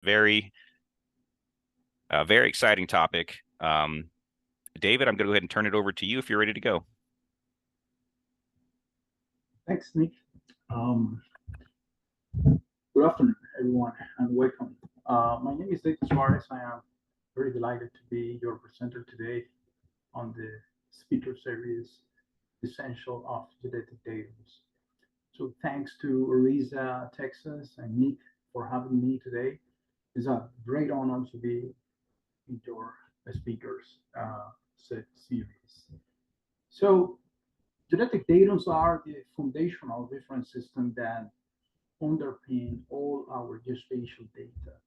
Very, very exciting topic. David, I'm going to go ahead and turn it over to you if you're ready to go. Thanks, Nick. Good afternoon, everyone, and welcome. My name is David Suarez. I am very delighted to be your presenter today on the speaker series, Essential of Geodetic Datums. So thanks to Ariza, Texas, and Nick for having me today. It's a great honor to be in your speakers series. So geodetic datums are the foundational reference system that underpin all our geospatial data.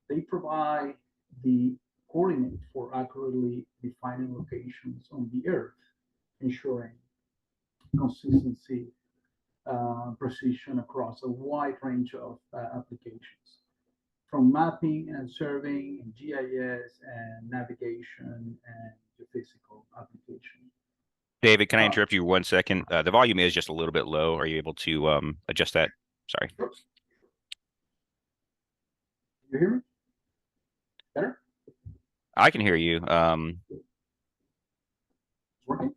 They provide the coordinate for accurately defining locations on the Earth, ensuring consistency, precision across a wide range of applications, from mapping and surveying and GIS and navigation and geophysical application. David, can I Uh, interrupt you 1 second? The volume is just a little bit low. Are you able to adjust that? Sorry. you hear me better? I can hear you. It's working?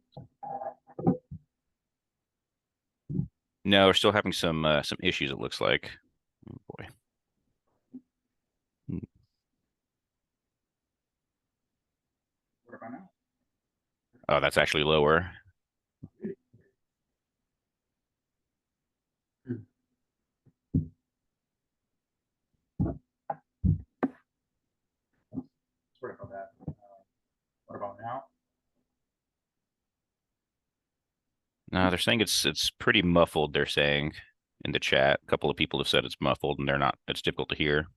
No, we're still having some issues, it looks like. Oh, boy. What about now? Oh, that's actually lower. Sorry about that. What about now? No, they're saying it's pretty muffled, they're saying in the chat. A couple of people have said it's muffled and it's difficult to hear.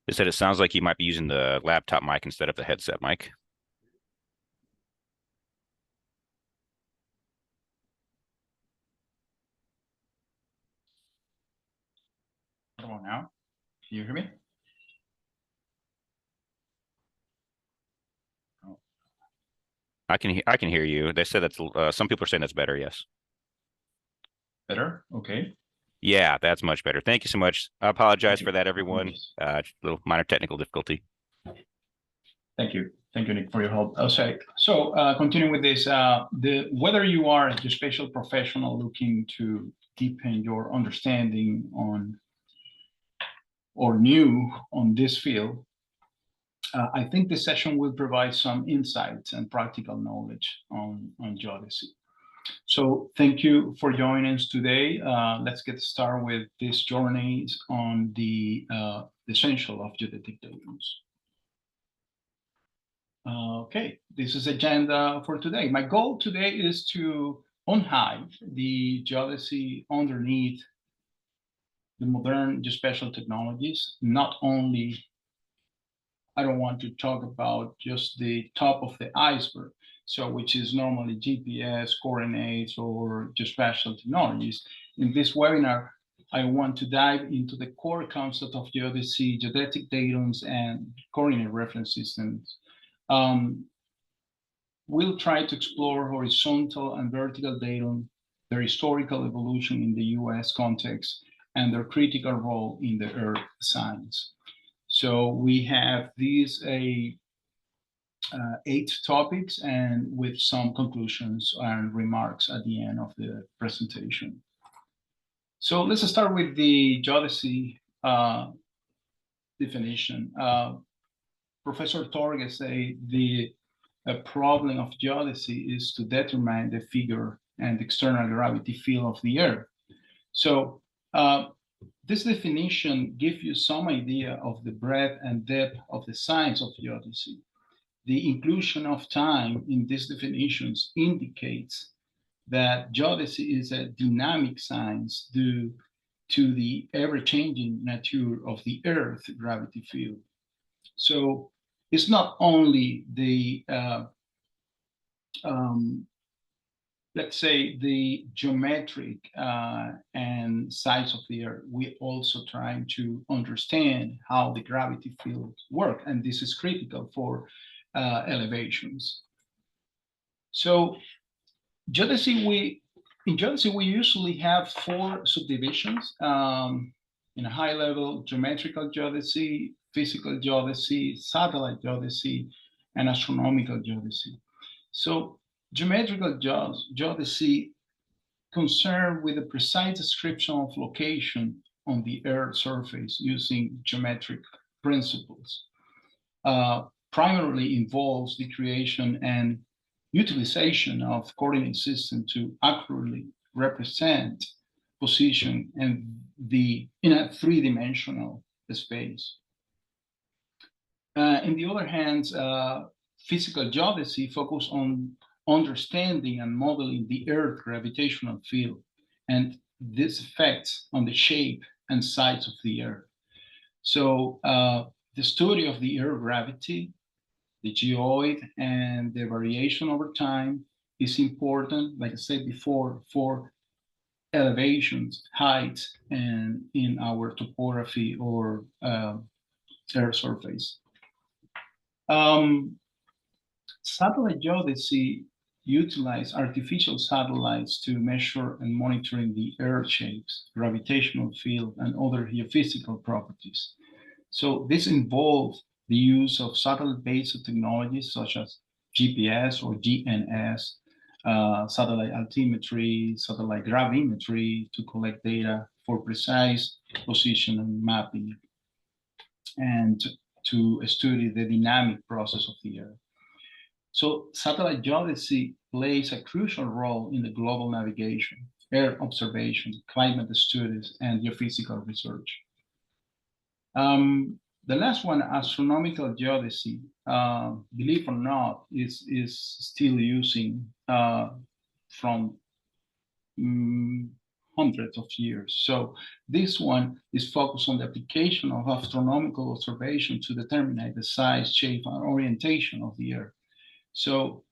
They said it sounds like you might be using the laptop mic instead of the headset mic. What about now? Can you hear me? I can hear you. They said that's some people are saying that's better. Yes. Better? Okay. Yeah, that's much better. Thank you so much. I apologize for that, everyone. Little minor technical difficulty. Thank you. Thank you, Nick, for your help. Okay. So continuing with this, whether you are a geospatial professional looking to deepen your understanding on or new on this field, I think this session will provide some insights and practical knowledge on geodesy. So thank you for joining us today. Let's get started with this journey on the essential of geodetic datums. Okay, this is agenda for today. My goal today is to unhide the geodesy underneath the modern geospatial technologies. Not only, I don't want to talk about just the top of the iceberg, so which is normally GPS, coordinates, or geospatial technologies. In this webinar, I want to dive into the core concept of geodesy, geodetic datums, and coordinate reference systems. We'll try to explore horizontal and vertical datum, their historical evolution in the US context, and their critical role in the Earth science. So we have these 8 topics, and with some conclusions and remarks at the end of the presentation. So let's start with the geodesy definition. Professor Torges say the problem of geodesy is to determine the figure and external gravity field of the Earth. So this definition gives you some idea of the breadth and depth of the science of geodesy. The inclusion of time in these definitions indicates that geodesy is a dynamic science due to the ever-changing nature of the Earth gravity field. So it's not only the let's say the geometric and size of the Earth. We also trying to understand how the gravity fields work, and this is critical for elevations. So in geodesy, we usually have 4 subdivisions. In a high level, geometrical geodesy, physical geodesy, satellite geodesy, and astronomical geodesy. So geometrical geodesy concerned with the precise description of location on the Earth's surface using geometric principles. Primarily involves the creation and utilization of coordinate system to accurately represent position and in a 3-dimensional space. On the other hand, physical geodesy focus on understanding and modeling the Earth gravitational field and this effects on the shape and size of the Earth. So the study of the Earth gravity, the geoid, and the variation over time is important, like I said before, for elevations, heights, and in our topography or Earth surface. Satellite geodesy utilize artificial satellites to measure and monitoring the Earth shapes, gravitational field, and other geophysical properties. So this involves the use of satellite-based technologies such as GPS or GNS, satellite altimetry, satellite gravimetry to collect data for precise position and mapping, and to study the dynamic process of the Earth. So satellite geodesy plays a crucial role in the global navigation, Earth observation, climate studies, and geophysical research. The last one, astronomical geodesy, believe or not, is still using from hundreds of years. So this one is focused on the application of astronomical observation to determine the size, shape, and orientation of the Earth. So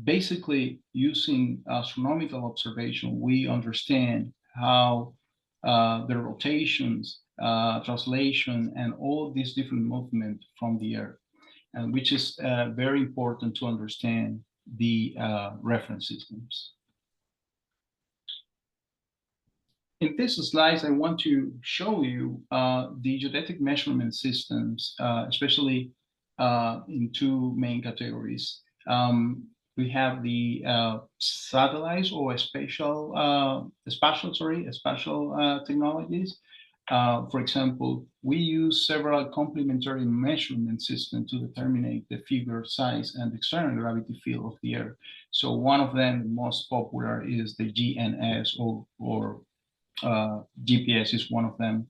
basically, using astronomical observation, we understand how the rotations, translation, and all these different movements from the Earth, and which is very important to understand the reference systems. In this slide, I want to show you the geodetic measurement systems, especially in 2 main categories. We have the satellites or spatial technologies. For example, we use several complementary measurement systems to determine the figure size and external gravity field of the Earth. So one of them, the most popular, is the GNS or GPS is one of them.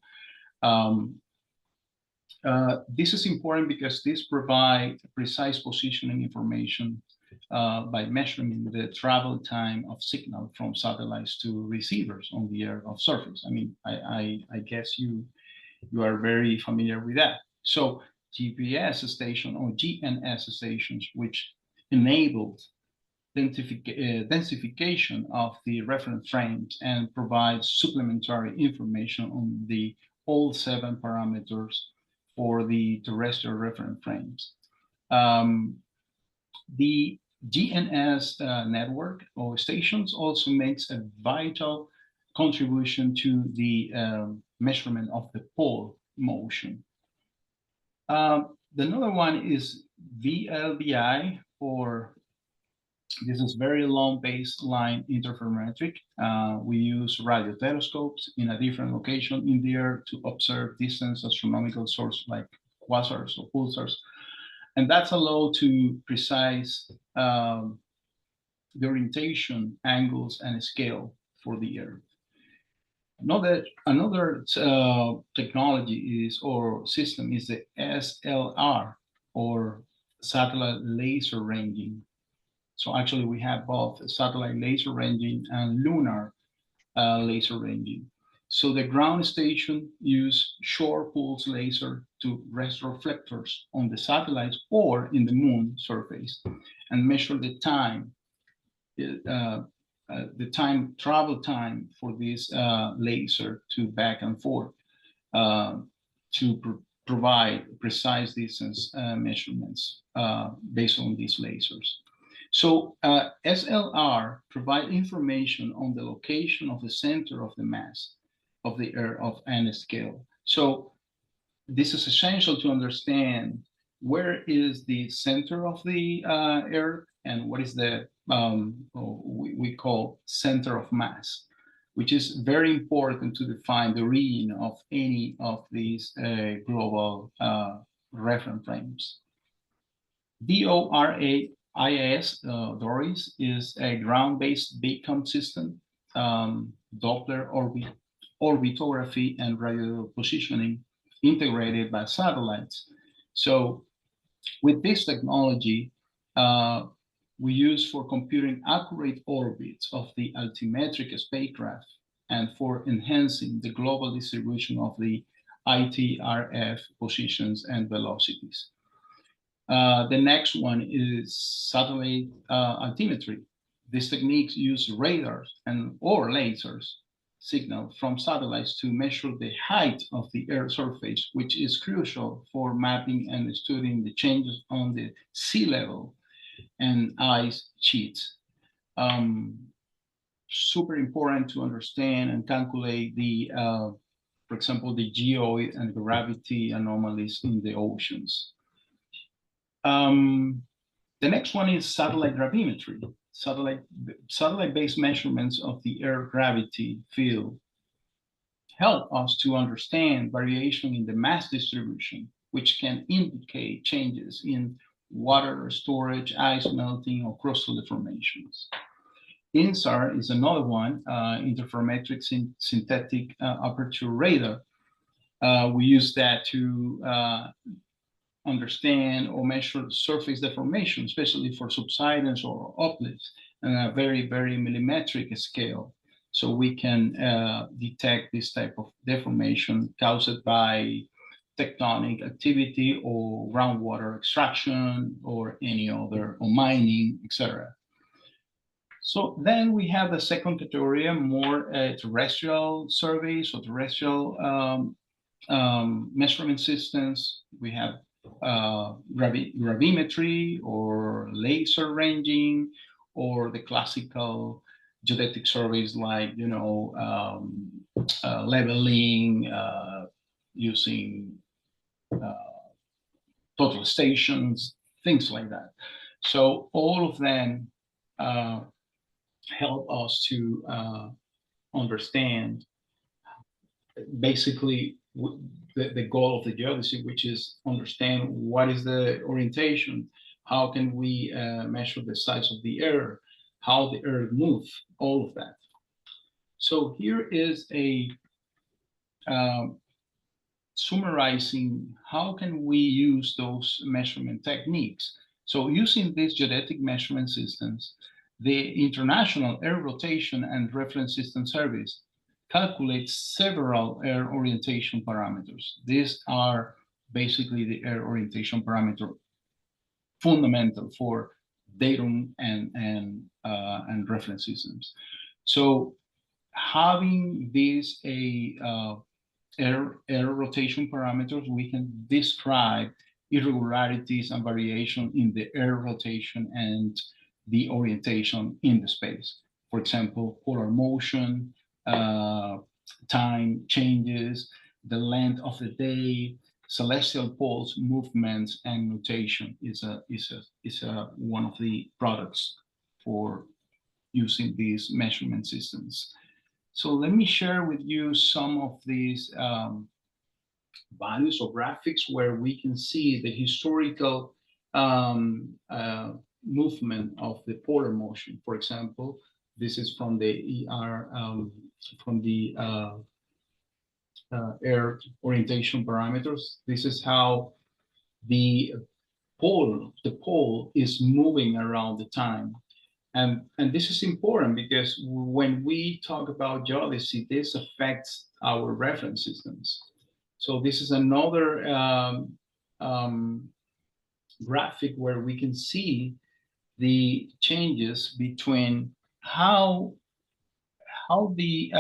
This is important because this provides precise positioning information by measuring the travel time of signal from satellites to receivers on the Earth surface. I mean, I guess you are very familiar with that. So GPS station or GNS stations, which enabled densification of the reference frames and provides supplementary information on the all 7 parameters for the terrestrial reference frames. The GNS network or stations also makes a vital contribution to the measurement of the pole motion. Another one is VLBI, or this is very long baseline interferometric. We use radio telescopes in a different location in the Earth to observe distant astronomical sources like quasars or pulsars. And that's allowed to precise the orientation, angles, and scale for the Earth. Another technology is or system is the SLR, or satellite laser ranging. So actually we have both satellite laser ranging and lunar laser ranging. So the ground station use short pulse laser to rest reflectors on the satellites or in the moon surface and measure the time, travel time for this laser to back and forth to provide precise distance measurements based on these lasers. So SLR provide information on the location of the center of the mass of the Earth of n scale. So this is essential to understand where is the center of the Earth and what is the we call center of mass, which is very important to define the region of any of these global reference frames. DORAIS, DORIS, is a ground-based beacon system, Doppler orbitography and radio positioning integrated by satellites. So with this technology, we use for computing accurate orbits of the altimetric spacecraft and for enhancing the global distribution of the ITRF positions and velocities. The next one is satellite altimetry. These techniques use radars or lasers signal from satellites to measure the height of the Earth's surface, which is crucial for mapping and studying the changes on the sea level and ice sheets. Super important to understand and calculate the, for example, the geoid and gravity anomalies in the oceans. The next one is satellite gravimetry. Satellite-based measurements of the Earth gravity field help us to understand variation in the mass distribution, which can indicate changes in water storage, ice melting, or crustal deformations. INSAR is another one, interferometric synthetic aperture radar. We use that to understand or measure surface deformation, especially for subsidence or uplifts, on a very, very millimetric scale. So we can detect this type of deformation caused by tectonic activity or groundwater extraction or any other, or mining, etc. So then we have the second category, more terrestrial surveys or terrestrial measurement systems. We have gravimetry or laser ranging, or the classical geodetic surveys like, you know, leveling, using total stations, things like that. So all of them help us to understand basically the goal of the geodesy, which is understand what is the orientation, how can we measure the size of the Earth, how the Earth moves, all of that. So here is a summarizing how can we use those measurement techniques. So using these geodetic measurement systems, the International Earth Rotation and Reference System Service calculates several Earth orientation parameters. These are basically the Earth orientation parameter fundamental for datum and reference systems. So having these Earth rotation parameters, we can describe irregularities and variation in the Earth rotation and the orientation in the space. For example, polar motion, time changes, the length of the day, celestial poles, movements, and nutation is one of the products for using these measurement systems. So let me share with you some of these values or graphics where we can see the historical movement of the polar motion. For example, this is from the Earth orientation parameters. This is how the pole is moving around the time. And this is important because when we talk about geodesy, this affects our reference systems. So this is another graphic where we can see the changes between how the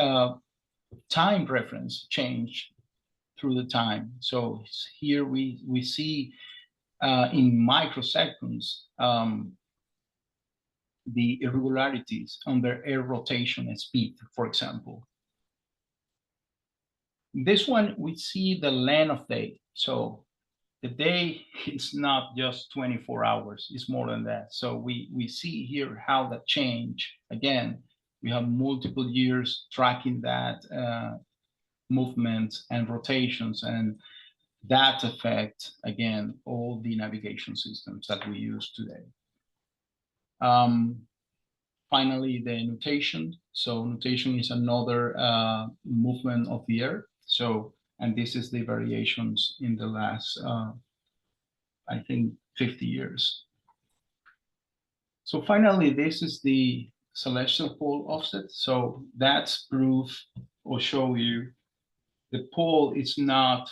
time reference changed through the time. So here we see in microseconds the irregularities under air rotation and speed, for example. This one, we see the length of day. So the day is not just 24 hours, it's more than that. So we see here how that change. Again, we have multiple years tracking that movement and rotations, and that affect, again, all the navigation systems that we use today. Finally, the nutation. So nutation is another movement of the Earth. So, and this is the variations in the last, I think, 50 years. So finally, this is the celestial pole offset. So that's proof or show you the pole is not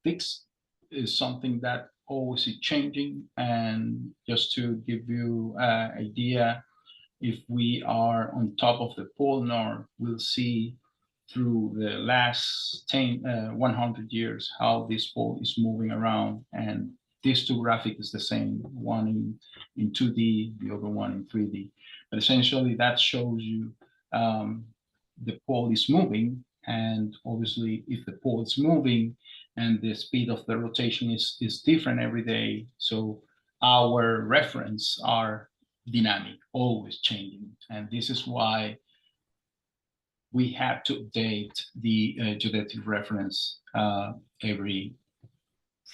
fixed, is something that always is changing. And just to give you an idea, if we are on top of the pole north, we'll see through the last 100 years how this pole is moving around. And these two graphics is the same, one in 2D, the other one in 3D. But essentially that shows you the pole is moving. And obviously if the pole is moving and the speed of the rotation is different every day, so our reference are dynamic, always changing. And this is why we have to update the geodetic reference every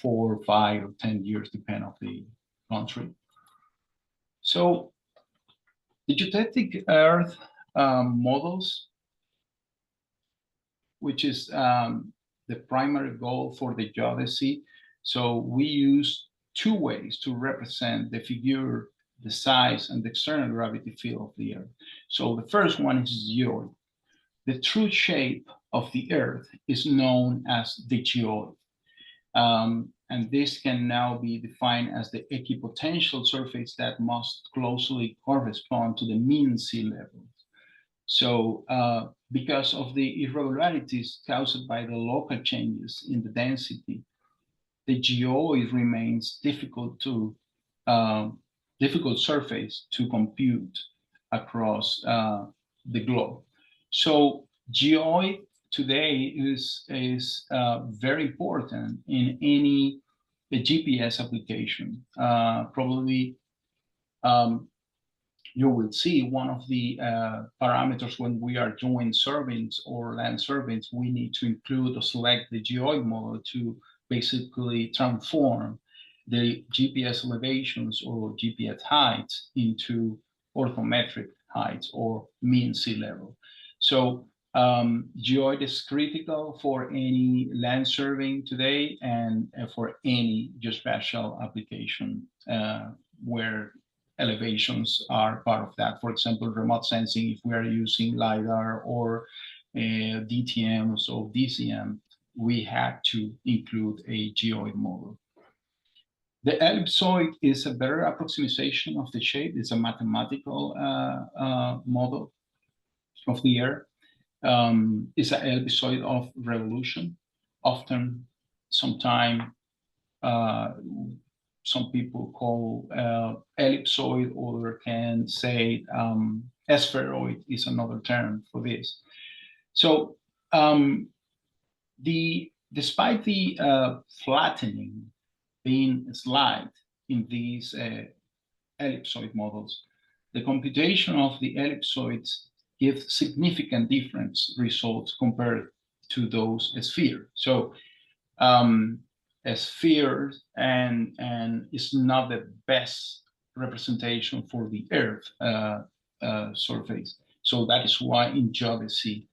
4, 5, or 10 years, depending on the country. So the geodetic Earth models, which is the primary goal for the geodesy. So we use two ways to represent the figure, the size, and the external gravity field of the Earth. So the first one is geoid. The true shape of the Earth is known as the geoid. And this can now be defined as the equipotential surface that must closely correspond to the mean sea level. So because of the irregularities caused by the local changes in the density, the geoid remains difficult surface to compute across the globe. So geoid today is very important in any GPS application. Probably you will see one of the parameters when we are doing surveys or land surveys, we need to include or select the geoid model to basically transform the GPS elevations or GPS heights into orthometric heights or mean sea level. So geoid is critical for any land surveying today and for any geospatial application where elevations are part of that. For example, remote sensing, if we are using LiDAR or DTMs or DCM, we have to include a geoid model. The ellipsoid is a better approximation of the shape. It's a mathematical model of the Earth. It's an ellipsoid of revolution. Often, sometime, some people call ellipsoid, or can say spheroid is another term for this. So despite the flattening being slight in these ellipsoid models, the computation of the ellipsoids gives significant difference results compared to those spheres. So a sphere and is not the best representation for the Earth surface. So that is why in geodesy,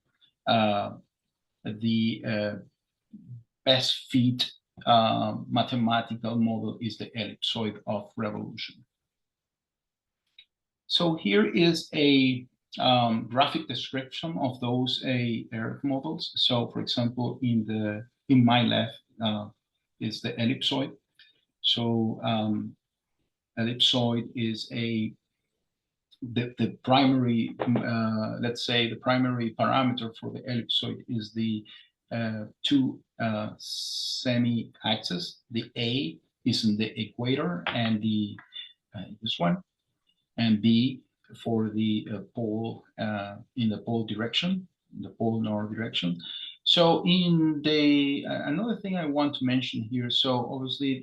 the best fit mathematical model is the ellipsoid of revolution. So here is a graphic description of those Earth models. So for example, in my left is the ellipsoid. So ellipsoid is the primary, let's say the primary parameter for the ellipsoid is the two semi-axes. The A is in the equator, and the this one, and B for the pole in the pole direction, the pole north direction. So in the another thing I want to mention here. So obviously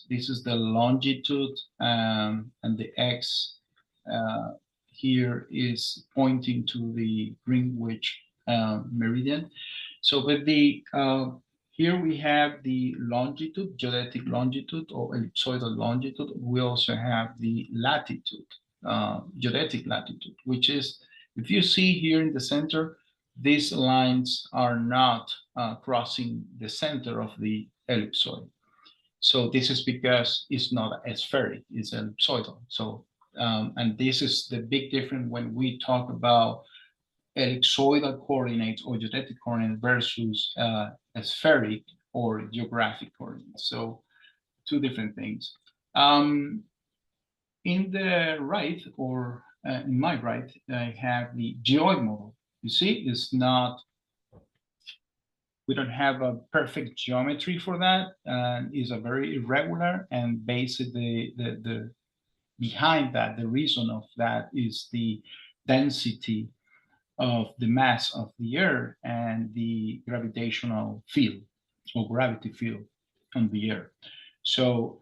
this is the longitude, and the X here is pointing to the Greenwich meridian. So with the here we have the longitude, geodetic longitude or ellipsoidal longitude. We also have the latitude, geodetic latitude, which is, if you see here in the center, these lines are not crossing the center of the ellipsoid. So this is because it's not a spheric, it's ellipsoidal. So, and this is the big difference when we talk about ellipsoidal coordinates or geodetic coordinates versus spheric or geographic coordinates. So two different things. In the right, or in my right, I have the geoid model. You see, it's not, we don't have a perfect geometry for that, and is a very irregular, and basically the behind that, the reason of that is the density of the mass of the Earth and the gravitational field or gravity field on the Earth. So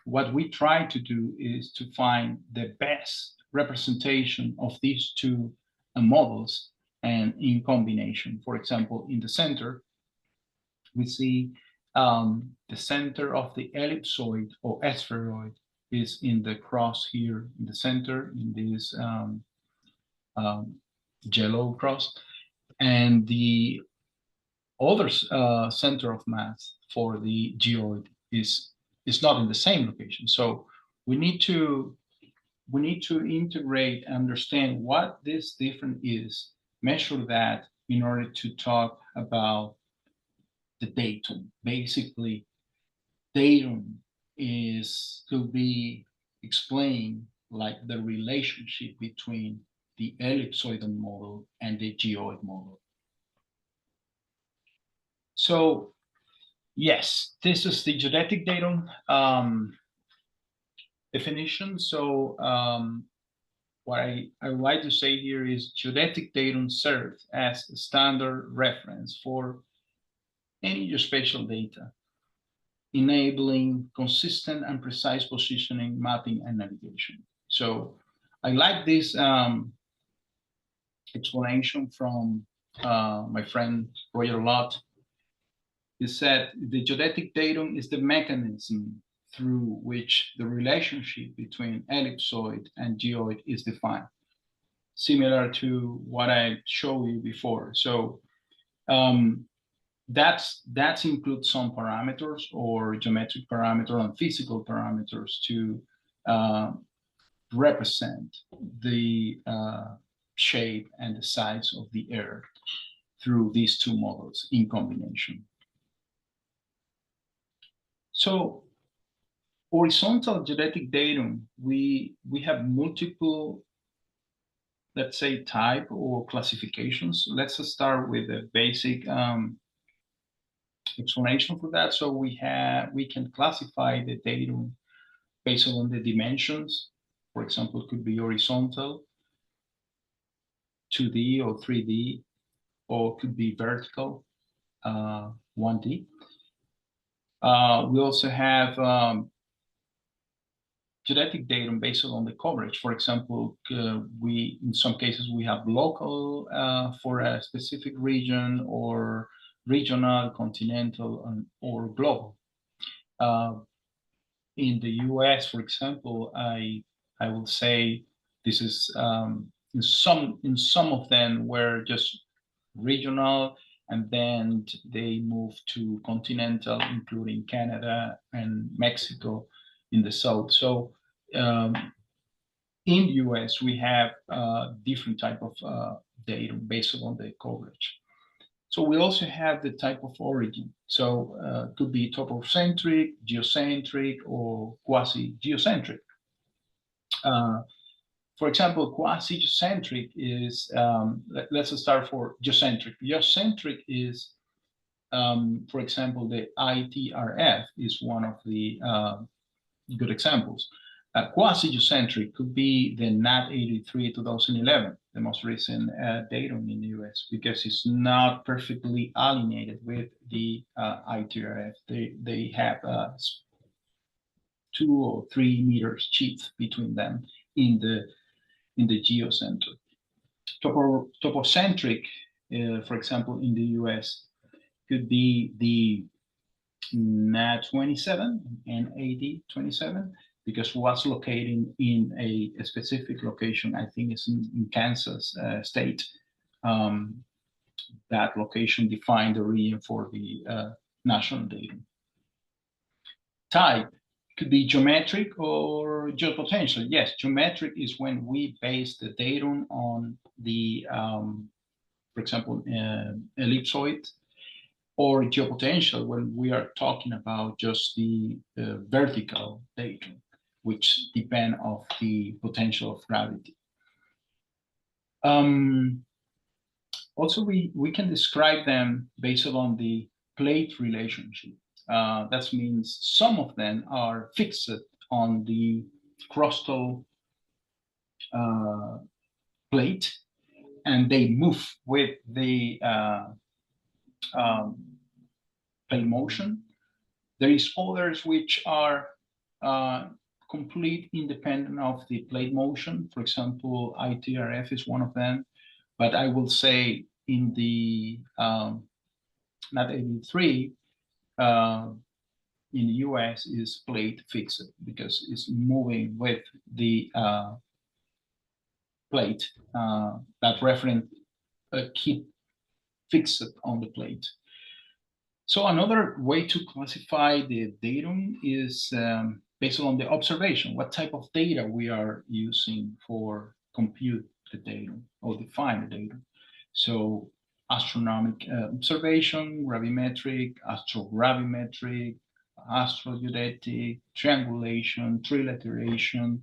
what we try to do is to find the best representation of these two models and in combination. For example, in the center, we see the center of the ellipsoid or spheroid is in the cross here in the center, in this yellow cross, and the other center of mass for the geoid is not in the same location. So we need to integrate and understand what this difference is, measure that in order to talk about the datum. Basically, datum could be explained like the relationship between the ellipsoidal model and the geoid model. So yes, this is the geodetic datum definition. So what I would like to say here is geodetic datum serves as a standard reference for any geospatial data, enabling consistent and precise positioning, mapping, and navigation. So I like this explanation from my friend Roger Lott. He said the geodetic datum is the mechanism through which the relationship between ellipsoid and geoid is defined, similar to what I showed you before. So that includes some parameters or geometric parameters and physical parameters to represent the shape and the size of the Earth through these two models in combination. So horizontal geodetic datum, we have multiple, let's say, type or classifications. Let's start with the basic explanation for that. So we can classify the datum based on the dimensions. For example, it could be horizontal, 2D or 3D, or it could be vertical, 1D. We also have geodetic datum based on the coverage. For example, in some cases we have local for a specific region, or regional, continental, or global. In the US, for example, I will say this is in some of them were just regional, and then they moved to continental, including Canada and Mexico in the south. So in the US, we have different type of data based on the coverage. So we also have the type of origin. So it could be topocentric, geocentric, or quasi-geocentric. For example, quasi-geocentric is, let's start for geocentric. Geocentric is For example, the ITRF is one of the good examples. Quasi-geocentric could be the NAT 83 2011, the most recent datum in the US, because it's not perfectly alienated with the ITRF. They have 2 or 3 meters sheath between them in the geocenter. Topocentric, for example, in the US, could be the NAT 27 and AD 27, because what's located in a specific location, I think it's in Kansas state. That location defined the region for the national datum. Type could be geometric or geopotential. Yes, geometric is when we base the datum on the, for example, ellipsoid, or geopotential when we are talking about just the vertical datum, which depend of the potential of gravity. Also, we can describe them based on the plate relationship. That means some of them are fixed on the crustal plate, and they move with the plate motion. There is others which are complete independent of the plate motion. For example, ITRF is one of them, but I will say in the NAT 83 in the US is plate fixed because it's moving with the plate, that reference keep fixed on the plate. So another way to classify the datum is based on the observation, what type of data we are using for compute the datum or define the datum. So astronomic observation, gravimetric, astrogravimetric, astrogeodetic, triangulation, trilateration,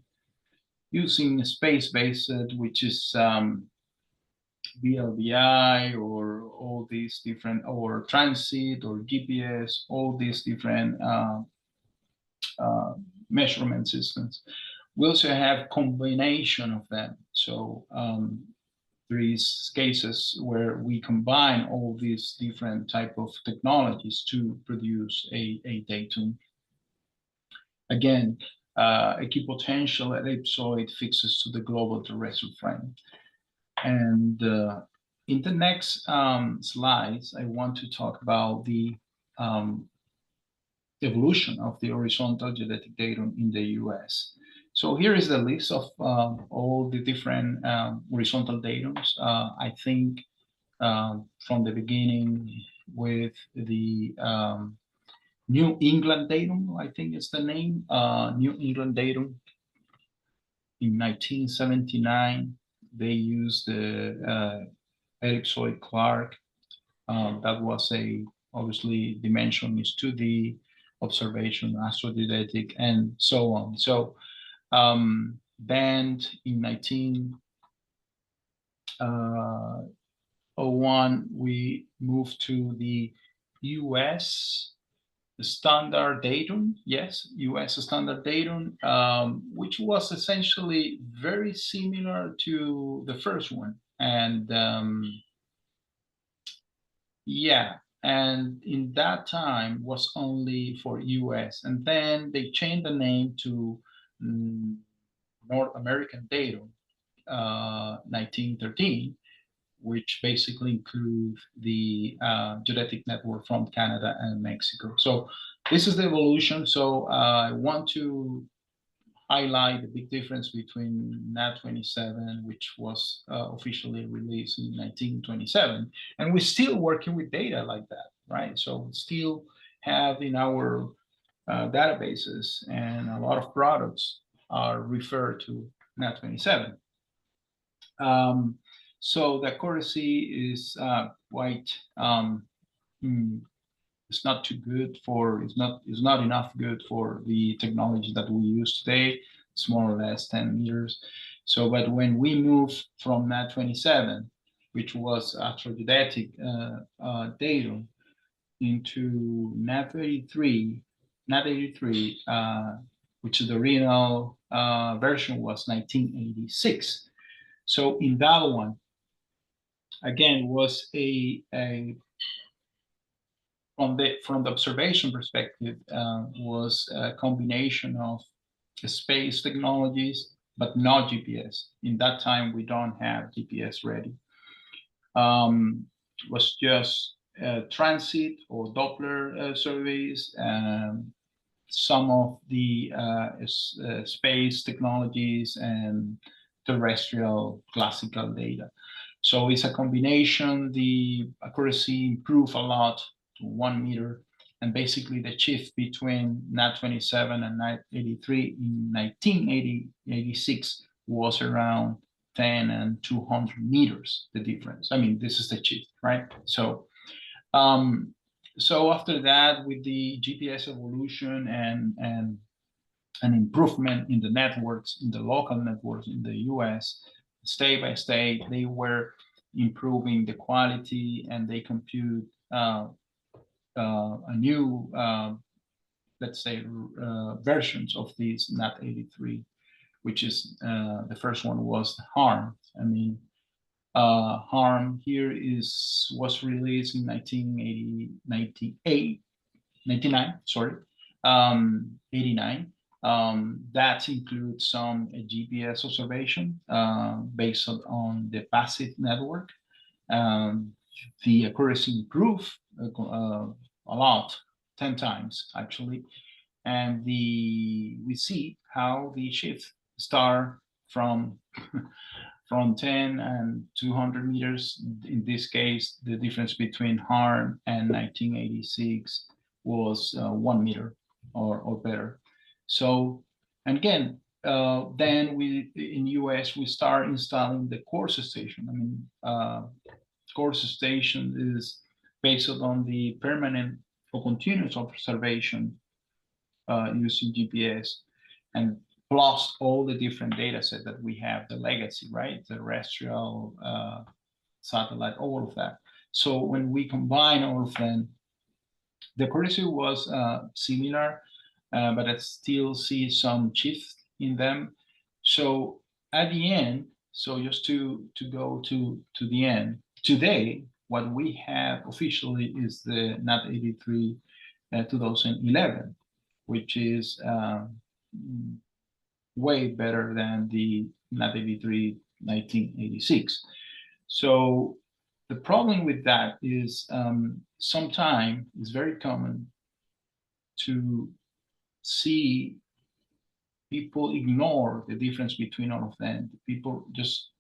using space-based, which is VLBI, or all these different, or transit, or GPS, all these different measurement systems. We also have combination of them. So there is cases where we combine all these different type of technologies to produce a datum. Again, equipotential ellipsoid fixes to the global terrestrial frame. And in the next slides, I want to talk about the evolution of the horizontal geodetic datum in the US. So here is the list of all the different horizontal datums. I think from the beginning with the New England datum, I think it's the name, New England datum. In 1979, they used the ellipsoid Clark. That was obviously dimension is to the observation, astrogeodetic, and so on. So then in 1901, we moved to the US standard datum, yes, US standard datum, which was essentially very similar to the first one. And yeah, and in that time was only for US. And then they changed the name to North American datum, 1913, which basically include the geodetic network from Canada and Mexico. So this is the evolution. So I want to highlight the big difference between NAT 27, which was officially released in 1927. And we're still working with data like that, right? So we still have in our databases, and a lot of products are referred to NAT 27. So the accuracy is quite, it's not too good for, it's not enough good for the technology that we use today. It's more or less 10 meters. So, but when we move from NAT 27, which was astrogeodetic datum, into NAT83, which the original version was 1986. So in that one, again, was a from the observation perspective, was a combination of space technologies, but not GPS. In that time, we don't have GPS ready. Was just transit or Doppler surveys, some of the space technologies, and terrestrial classical data. So it's a combination. The accuracy improved a lot to 1 meter, and basically the shift between NAT27 and NAT83 in 1986 was around 10 and 200 meters, the difference. I mean, this is the shift, right? So after that, with the GPS evolution and an improvement in the networks, in the local networks in the US, state by state, they were improving the quality, and they compute a new, let's say, versions of these NAT83, which is the first one was HARM. I mean, HARM here was released in 99, sorry, 89. That includes some GPS observation based on the passive network. The accuracy improved a lot, 10 times actually, and we see how the shift start from 10 and 200 meters. In this case, the difference between HARM and 1986 was 1 meter or better. So, and again, then in US, we start installing the course station. I mean, course station is based on the permanent or continuous observation using GPS, and plus all the different data set that we have, the legacy, right? Terrestrial, satellite, all of that. So when we combine all of them, the accuracy was similar, but I still see some shift in them. So at the end, so just to go to the end, today, what we have officially is the NAT83 2011, which is way better than the NAT83 1986. So the problem with that is sometimes it's very common to see people ignore the difference between all of them. People just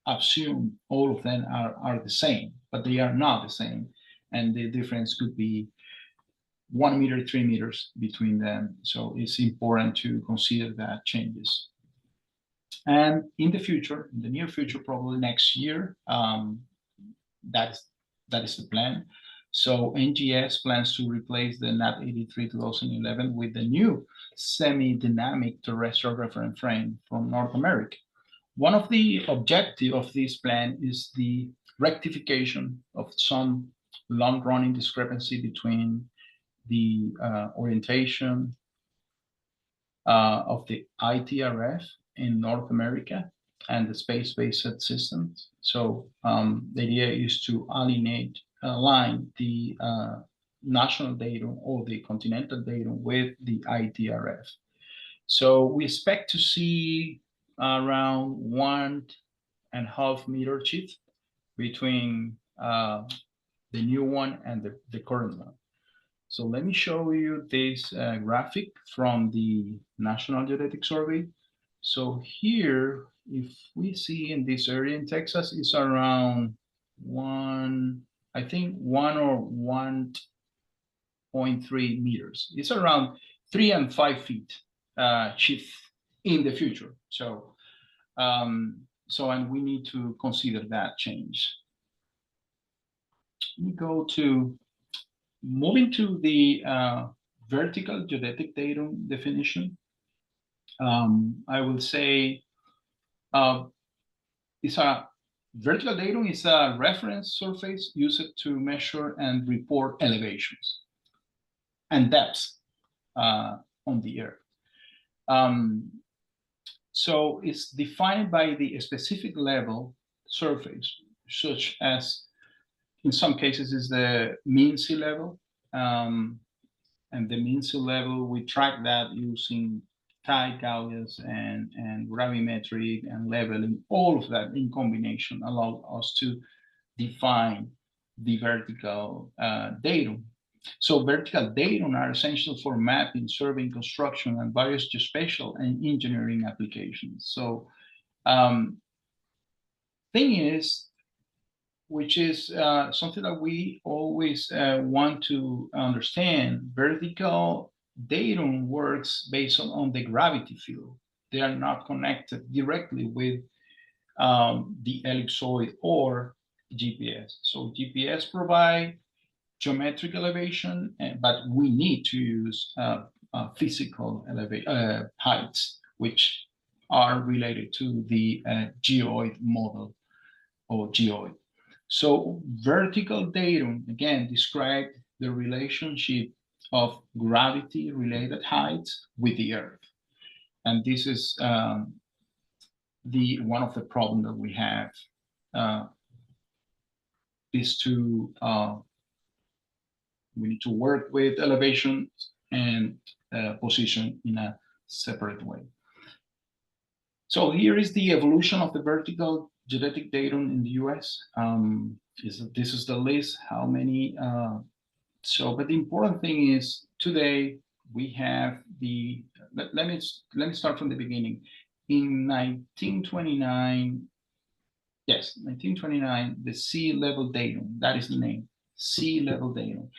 assume all of them are the same, but they are not the same. And the difference could be 1 meter, 3 meters between them. So it's important to consider that changes. And in the future, in the near future, probably next year, that is the plan. So NGS plans to replace the NAT83 2011 with the new semi-dynamic terrestrial reference frame from North America. One of the objectives of this plan is the rectification of some long-running discrepancy between the orientation of the ITRF in North America and the space-based systems. So the idea is to align the national datum or the continental datum with the ITRF. So we expect to see around 1.5 meter shift between the new one and the current one. So let me show you this graphic from the National Geodetic Survey. So here, if we see in this area in Texas, it's around 1 or 1.3 meters. It's around 3 and 5 feet shift in the future. So, and we need to consider that change. We go to moving to the vertical geodetic datum definition. I will say it's a Vertical datum is a reference surface used to measure and report elevations and depths on the Earth. So it's defined by the specific level surface, such as in some cases is the mean sea level. And the mean sea level, we track that using tide gauges and gravimetric and leveling. All of that in combination allow us to define the vertical datum. So vertical datum are essential for mapping, surveying, construction, and various geospatial and engineering applications. So thing is, which is something that we always want to understand, vertical datum works based on the gravity field. They are not connected directly with the ellipsoid or GPS. So GPS provide geometric elevation, but we need to use physical heights, which are related to the geoid model or geoid. So vertical datum, again, describe the relationship of gravity-related heights with the Earth. And this is one of the problems that we have is to we need to work with elevation and position in a separate way. So here is the evolution of the vertical geodetic datum in the US. This is the list, how many. But the important thing is today we have the, let me start from the beginning. In 1929, yes, 1929, the sea level datum, that is the name, sea level datum.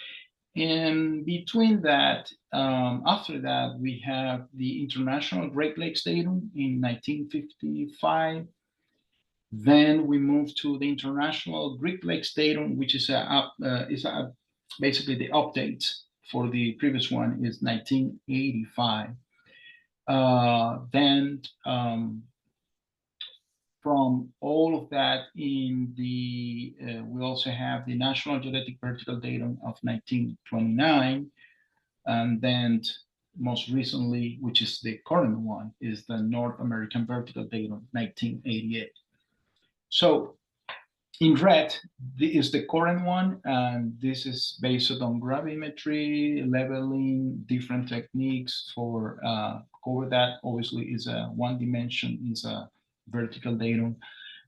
And between that, after that, we have the International Great Lakes Datum in 1955. Then we move to the International Great Lakes Datum, which is basically the update for the previous one is 1985. Then from all of that in the, we also have the National Geodetic Vertical Datum of 1929. And then most recently, which is the current one, is the North American Vertical Datum 1988. So in red is the current one, and this is based on gravimetry, leveling, different techniques for cover that. Obviously, is a one dimension, is a vertical datum,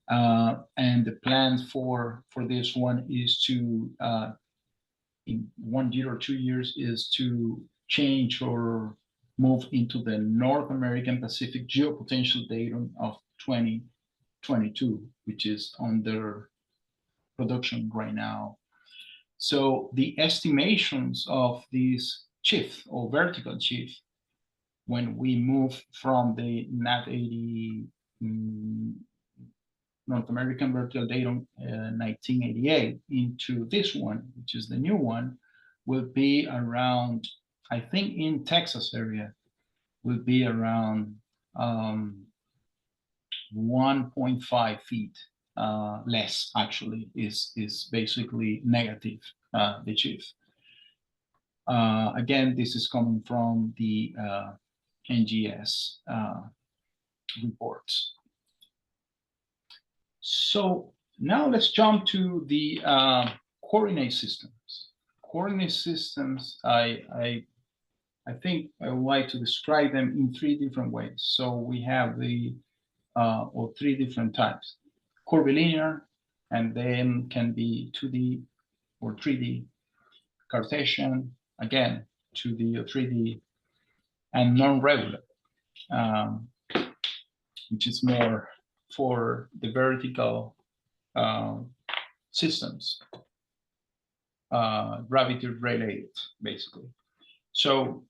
and the plan for this one is to in 1 year or 2 years is to change or move into the North American Pacific Geopotential Datum of 2022, which is under production right now. So the estimations of this shift or vertical shift, when we move from the NAT 80 North American Vertical Datum 1988 into this one, which is the new one, will be around, I think in Texas area, will be around 1.5 feet less, actually, is basically negative, the shift. Again, this is coming from the NGS reports. So now let's jump to the coordinate systems. Coordinate systems, I think I would like to describe them in 3 different ways. So we have the or 3 different types: curvilinear, and then can be 2D or 3D, Cartesian, again 2D or 3D, and non-regular, which is more for the vertical systems, gravity related, basically. So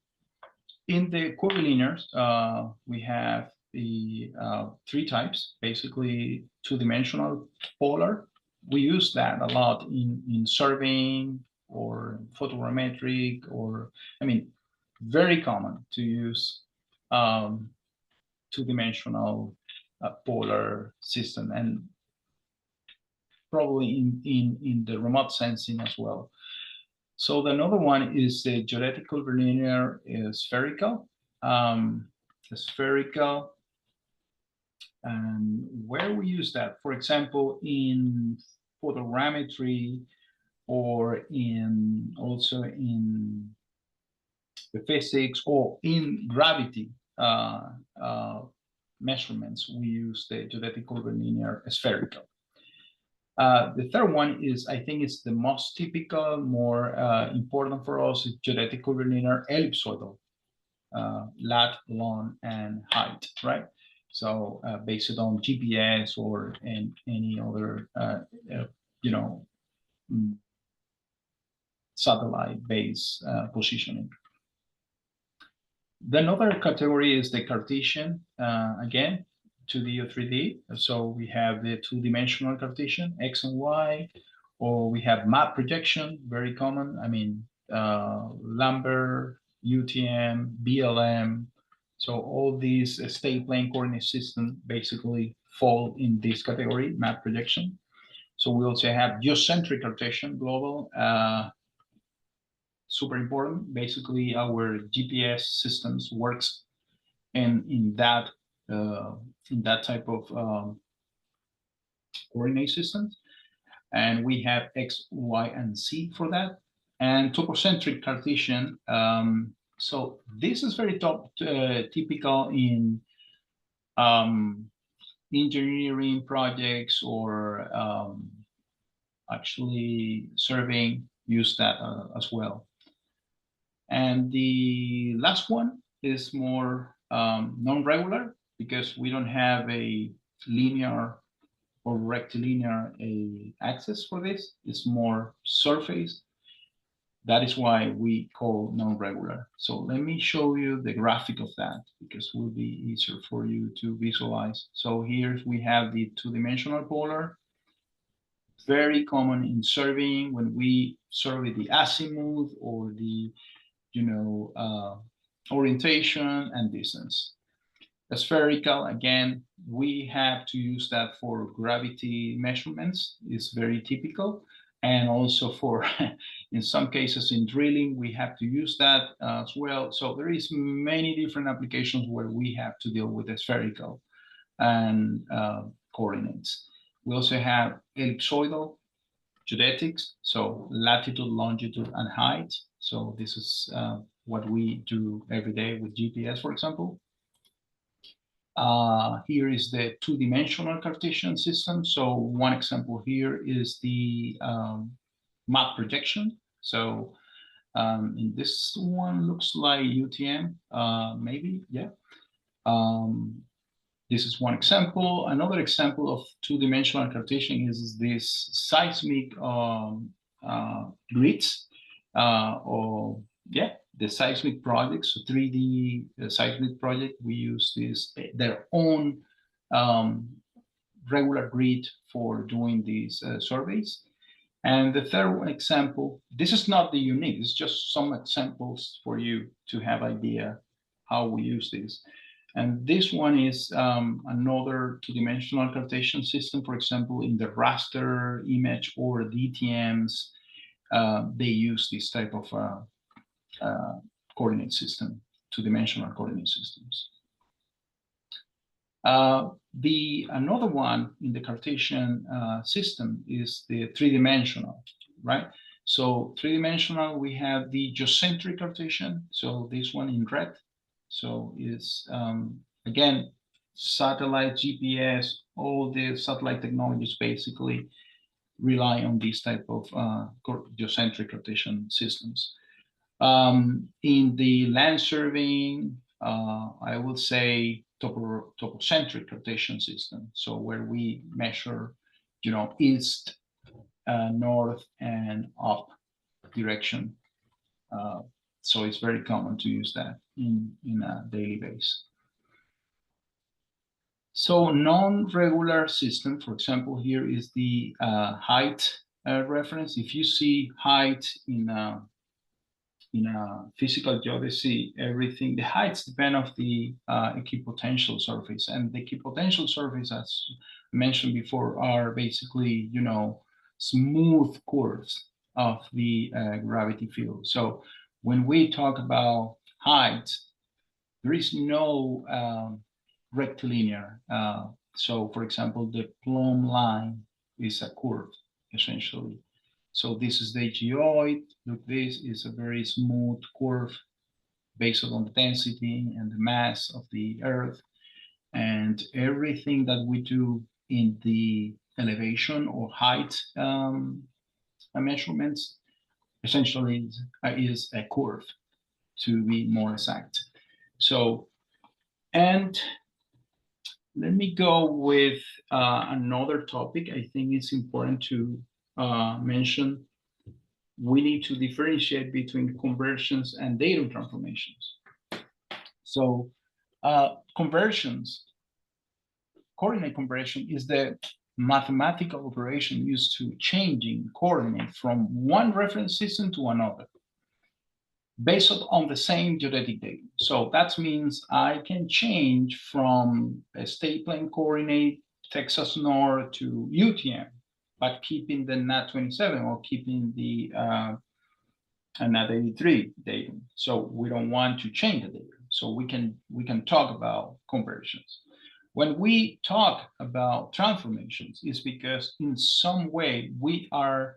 in the curvilinears, we have the 3 types, basically 2-dimensional polar. We use that a lot in surveying or photogrammetric, or, I mean, very common to use 2-dimensional polar system. And probably in the remote sensing as well. So another one is the geodetic curvilinear spherical. Spherical, and where we use that, for example, in photogrammetry, or also in the physics, or in gravity measurements, we use the geodetic curvilinear spherical. The third one is, I think it's the most typical, more important for us, is geodetic curvilinear ellipsoidal, lat, long, and height, right? So based on GPS or any other, satellite-based positioning. The another category is the Cartesian, again, 2D or 3D. So we have the two-dimensional Cartesian, X and Y, or we have map projection, very common. I mean, Lambert, UTM, BLM. So all these state plane coordinate systems basically fall in this category, map projection. So we also have geocentric Cartesian, global, super important. Basically, our GPS systems works in that type of coordinate systems, and we have X, Y, and Z for that. And topocentric Cartesian. So this is very typical in engineering projects, or actually surveying, use that as well. And the last one is more non-regular, because we don't have a linear or rectilinear axis for this. It's more surface. That is why we call non-regular. So let me show you the graphic of that, because it will be easier for you to visualize. So here we have the two-dimensional polar. Very common in surveying, when we survey the azimuth or the orientation and distance. Spherical, again, we have to use that for gravity measurements. It's very typical. And also for, in some cases in drilling, we have to use that as well. So there is many different applications where we have to deal with the spherical and coordinates. We also have ellipsoidal geodetics, so latitude, longitude, and height. So this is what we do every day with GPS, for example. Here is the two-dimensional Cartesian system. So one example here is the map projection. So in this one looks like UTM, maybe, yeah. This is one example. Another example of two-dimensional Cartesian is this seismic grids, the seismic projects, so 3D seismic project. We use their own regular grid for doing these surveys. And the third example, this is not the unique, it's just some examples for you to have idea how we use this. And this one is another two-dimensional Cartesian system. For example, in the raster image or DTMs, they use this type of coordinate system, two-dimensional coordinate systems. Another one in the Cartesian system is the three-dimensional, right? So three-dimensional, we have the geocentric Cartesian. So this one in red. So it's, again, satellite, GPS, all the satellite technologies basically rely on this type of geocentric Cartesian systems. In the land surveying, I would say topocentric Cartesian system. So where we measure, east, north, and up direction. So it's very common to use that in a daily basis. So non-regular system, for example, here is the height reference. If you see height in in a physical geodesy, everything, the heights depend on the equipotential surface, and the equipotential surface, as mentioned before, are basically, you know, smooth curves of the gravity field. So when we talk about height, there is no rectilinear. So for example, the plumb line is a curve, essentially. So this is the geoid. Look, this is a very smooth curve based on the density and the mass of the Earth. And everything that we do in the elevation or height measurements essentially is a curve, to be more exact. So, and let me go with another topic. I think it's important to mention. We need to differentiate between conversions and datum transformations. So conversions, coordinate conversion is the mathematical operation used to changing coordinate from one reference system to another based on the same geodetic datum. So that means I can change from a state plane coordinate Texas North to UTM, but keeping the NAT 27 or keeping the NAT 83 datum. So we don't want to change the datum. So we can talk about conversions. When we talk about transformations, it's because in some way we are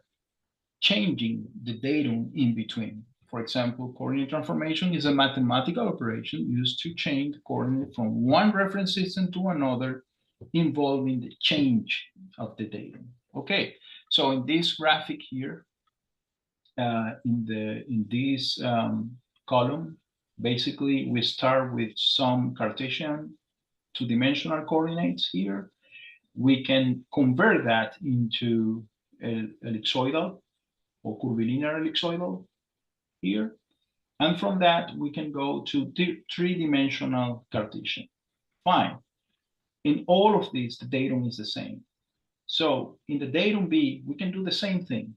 changing the datum in between. For example, coordinate transformation is a mathematical operation used to change the coordinate from one reference system to another, involving the change of the datum. Okay, so in this graphic here, in this column, basically we start with some Cartesian two-dimensional coordinates here. We can convert that into ellipsoidal or curvilinear ellipsoidal here. And from that, we can go to three-dimensional Cartesian. Fine. In all of these, the datum is the same. So in the datum B, we can do the same thing.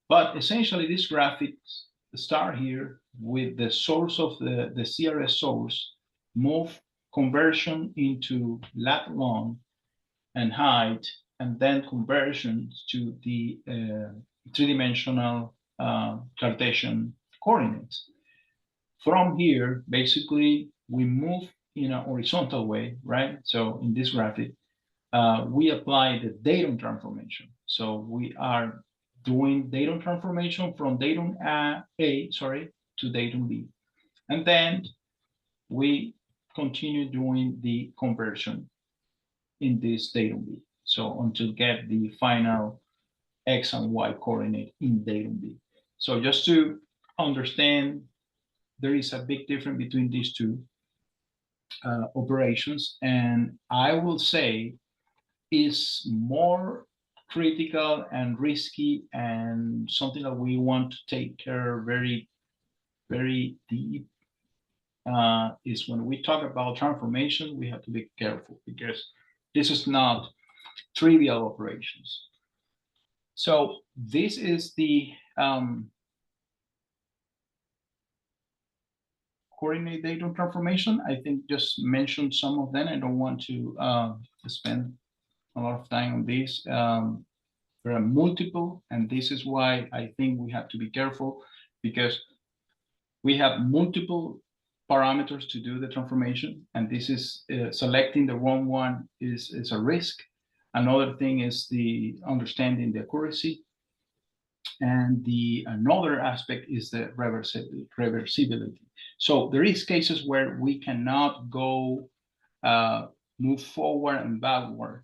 But essentially, these graphics start here with the source of the CRS source, move conversion into lat long and height, and then conversions to the three-dimensional Cartesian coordinates. From here, basically, we move in a horizontal way, right? So in this graphic, we apply the datum transformation. So we are doing datum transformation from datum A to datum B. And then we continue doing the conversion in this datum B. So until get the final X and Y coordinate in datum B. So just to understand, there is a big difference between these two operations. And I will say is more critical and risky and something that we want to take care very, very deep is when we talk about transformation, we have to be careful because this is not trivial operations. So this is the coordinate datum transformation. I think just mentioned some of them. I don't want to spend a lot of time on this. There are multiple, and this is why I think we have to be careful because we have multiple parameters to do the transformation, and this is selecting the wrong one is a risk. Another thing is the understanding the accuracy, and another aspect is the reversibility. So there is cases where we cannot go move forward and backward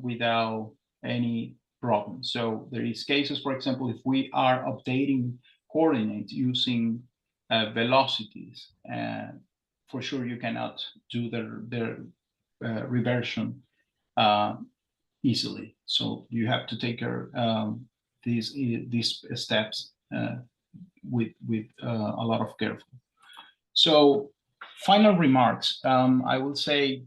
without any problem. So there is cases, for example, if we are updating coordinates using velocities, for sure you cannot do the reversion easily. So you have to take care these steps with a lot of careful. So final remarks. I will say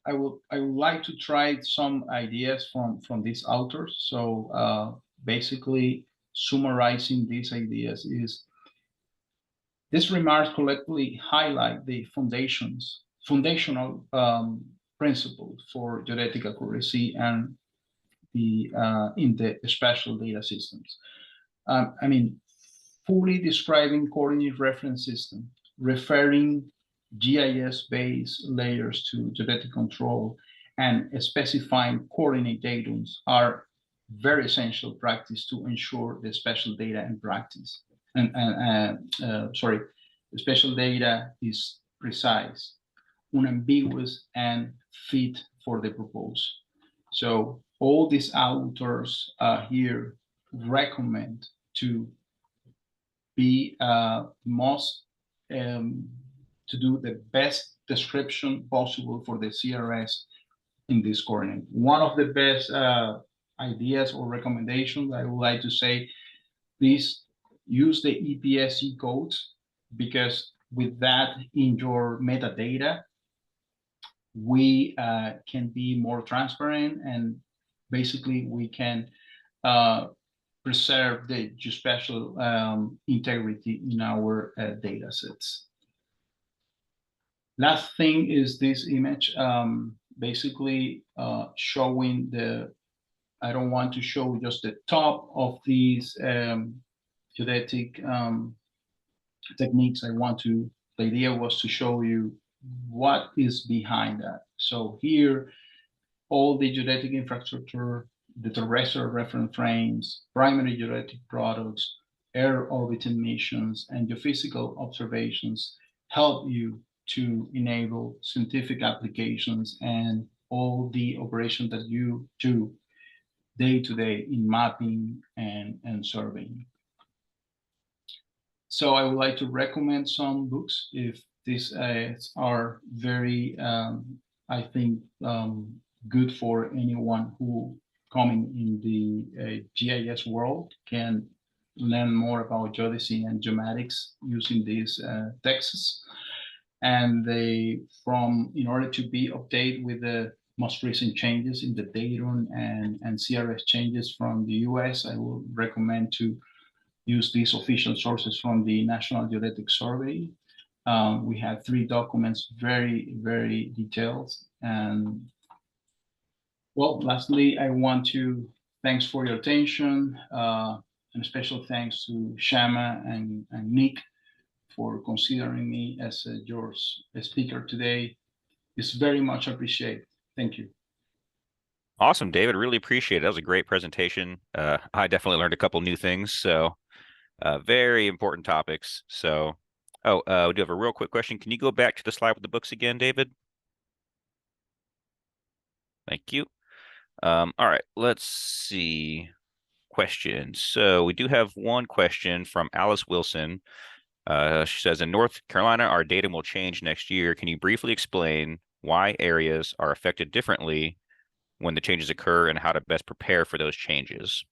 I would like to try some ideas from these authors. So basically summarizing these ideas is these remarks collectively highlight the foundational principles for geodetic accuracy and in the spatial data systems. I mean, fully describing coordinate reference system, referring GIS-based layers to geodetic control, and specifying coordinate datums are very essential practice to ensure the spatial data and practice. Sorry, the spatial data is precise, unambiguous, and fit for the purpose. So all these authors here recommend to be to do the best description possible for the CRS in this coordinate. One of the best ideas or recommendations I would like to say, please use the EPSC codes, because with that in your metadata, we can be more transparent, and basically we can preserve the geospatial integrity in our data sets. Last thing is this image, basically showing I don't want to show just the top of these geodetic techniques. The idea was to show you what is behind that. So here, all the geodetic infrastructure, the terrestrial reference frames, primary geodetic products, Earth orbiting missions, and geophysical observations help you to enable scientific applications and all the operations that you do day to day in mapping and surveying. So I would like to recommend some books if these are very, I think, good for anyone who coming in the GIS world, can learn more about geodesy and geomatics using these texts. And in order to be updated with the most recent changes in the Datum and CRS changes from the US, I would recommend to use these official sources from the National Geodetic Survey. We have 3 documents, very, very detailed. And well, lastly, I want to thanks for your attention, and a special thanks to Shama and Nick for considering me as your speaker today. It's very much appreciated. Thank you. Awesome, David. Really appreciate it. That was a great presentation. I definitely learned a couple new things. So very important topics. So, we do have a real quick question. Can you go back to the slide with the books again, David? Thank you. All right, let's see. Questions. So we do have one question from Alice Wilson. She says, in North Carolina, our datum will change next year. Can you briefly explain why areas are affected differently when the changes occur and how to best prepare for those changes?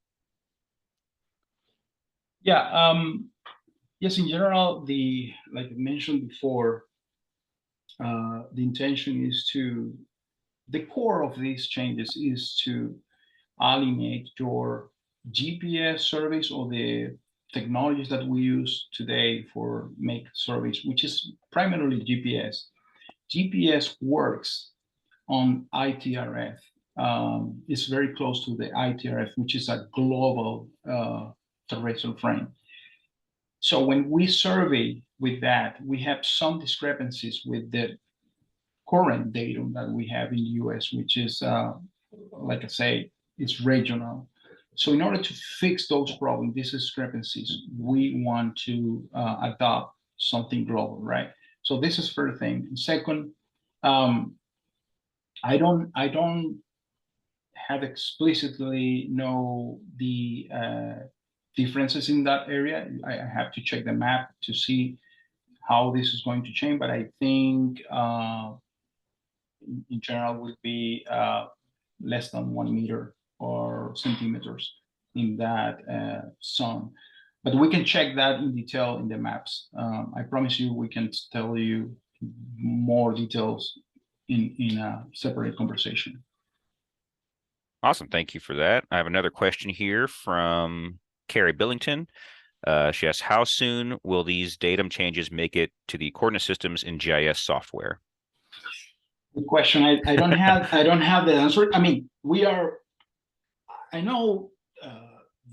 Yeah, yes, in general, like I mentioned before, the intention is the core of these changes is to alienate your GPS surveys or the technologies that we use today for make surveys, which is primarily GPS. GPS works on ITRF. It's very close to the ITRF, which is a global terrestrial frame. So when we survey with that, we have some discrepancies with the current datum that we have in the US, which is, like I say, it's regional. So in order to fix those problems, these discrepancies, we want to adopt something global, right? So this is first thing. And second, I don't have explicitly know the differences in that area. I have to check the map to see how this is going to change, but I think in general would be less than 1 meter or centimeters in that zone. But we can check that in detail in the maps. I promise you we can tell you more details in a separate conversation. Awesome. Thank you for that. I have another question here from Carrie Billington. She asks, how soon will these datum changes make it to the coordinate systems in GIS software? Good question. I don't have the answer. I mean, I know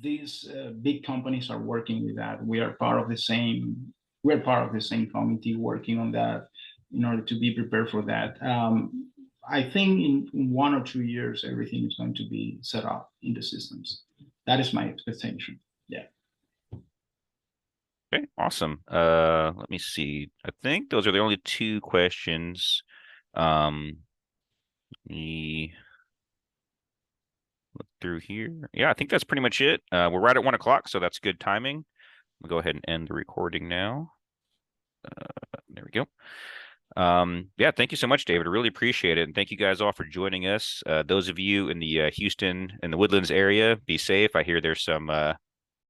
these big companies are working with that. We're part of the same committee working on that in order to be prepared for that. I think in 1 or 2 years, everything is going to be set up in the systems. That is my expectation. Yeah. Okay, awesome. Let me see. I think those are the only 2 questions. Me look through here. Yeah, I think that's pretty much it. We're right at 1 o'clock, so that's good timing. We'll go ahead and end the recording now. There we go. Yeah, thank you so much, David. I really appreciate it. And thank you guys all for joining us. Those of you in the Houston and the Woodlands area, be safe. I hear there's some